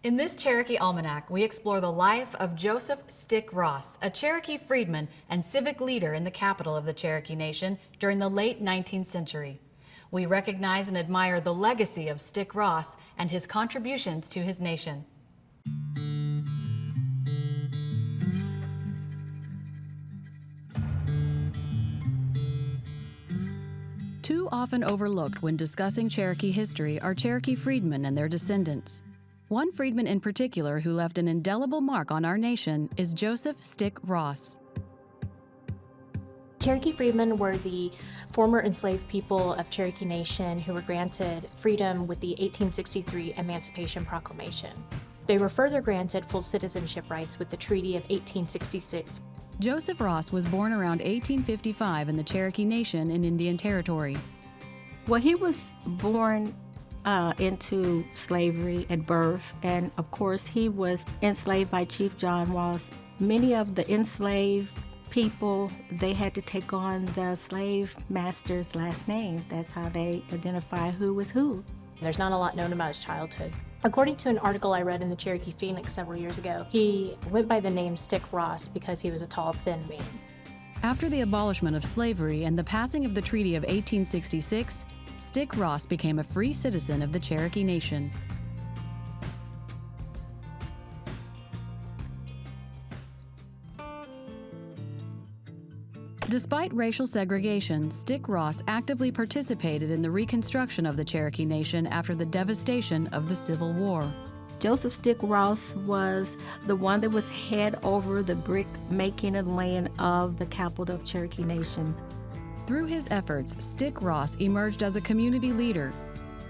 In this Cherokee Almanac, we explore the life of Joseph Stick Ross, a Cherokee freedman and civic leader in the capital of the Cherokee Nation during the late 19th century. We recognize and admire the legacy of Stick Ross and his contributions to his nation. Too often overlooked when discussing Cherokee history are Cherokee freedmen and their descendants. One freedman in particular who left an indelible mark on our nation is Joseph Stick Ross. Cherokee Freedmen were the former enslaved people of Cherokee Nation who were granted freedom with the 1863 Emancipation Proclamation. They were further granted full citizenship rights with the Treaty of 1866. Joseph Ross was born around 1855 in the Cherokee Nation in Indian Territory. Well, he was born into slavery at birth, and of course he was enslaved by Chief John Ross. Many of the enslaved people, they had to take on the slave master's last name. That's how they identify who was who. There's not a lot known about his childhood. According to an article I read in the Cherokee Phoenix several years ago, he went by the name Stick Ross because he was a tall, thin man. After the abolishment of slavery and the passing of the Treaty of 1866, Stick Ross became a free citizen of the Cherokee Nation. Despite racial segregation, Stick Ross actively participated in the reconstruction of the Cherokee Nation after the devastation of the Civil War. Joseph Stick Ross was the one that was head over the brick making and laying of the capital of Cherokee Nation. Through his efforts, Stick Ross emerged as a community leader.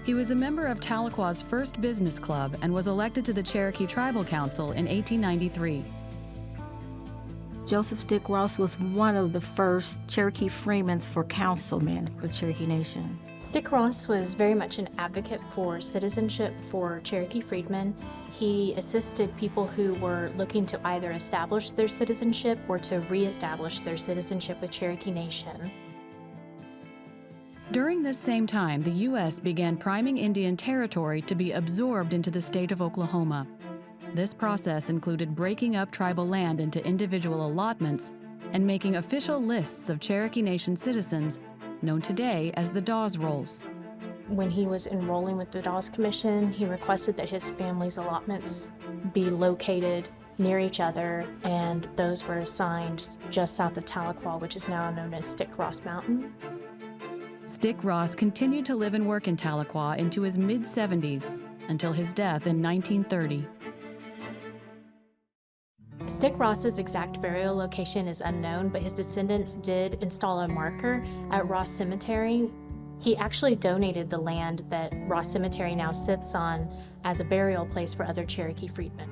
He was a member of Tahlequah's first business club and was elected to the Cherokee Tribal Council in 1893. Joseph Stick Ross was one of the first Cherokee Freedmen for councilmen for Cherokee Nation. Stick Ross was very much an advocate for citizenship for Cherokee freedmen. He assisted people who were looking to either establish their citizenship or to reestablish their citizenship with Cherokee Nation. During this same time, the U.S. began priming Indian Territory to be absorbed into the state of Oklahoma. This process included breaking up tribal land into individual allotments and making official lists of Cherokee Nation citizens, known today as the Dawes Rolls. When he was enrolling with the Dawes Commission, he requested that his family's allotments be located near each other, and those were assigned just south of Tahlequah, which is now known as Stick Ross Mountain. Stick Ross continued to live and work in Tahlequah into his mid-70s until his death in 1930. Stick Ross's exact burial location is unknown, but his descendants did install a marker at Ross Cemetery. He actually donated the land that Ross Cemetery now sits on as a burial place for other Cherokee freedmen.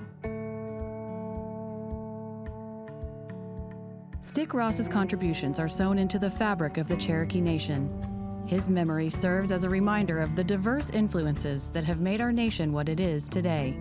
Stick Ross's contributions are sewn into the fabric of the Cherokee Nation. His memory serves as a reminder of the diverse influences that have made our nation what it is today.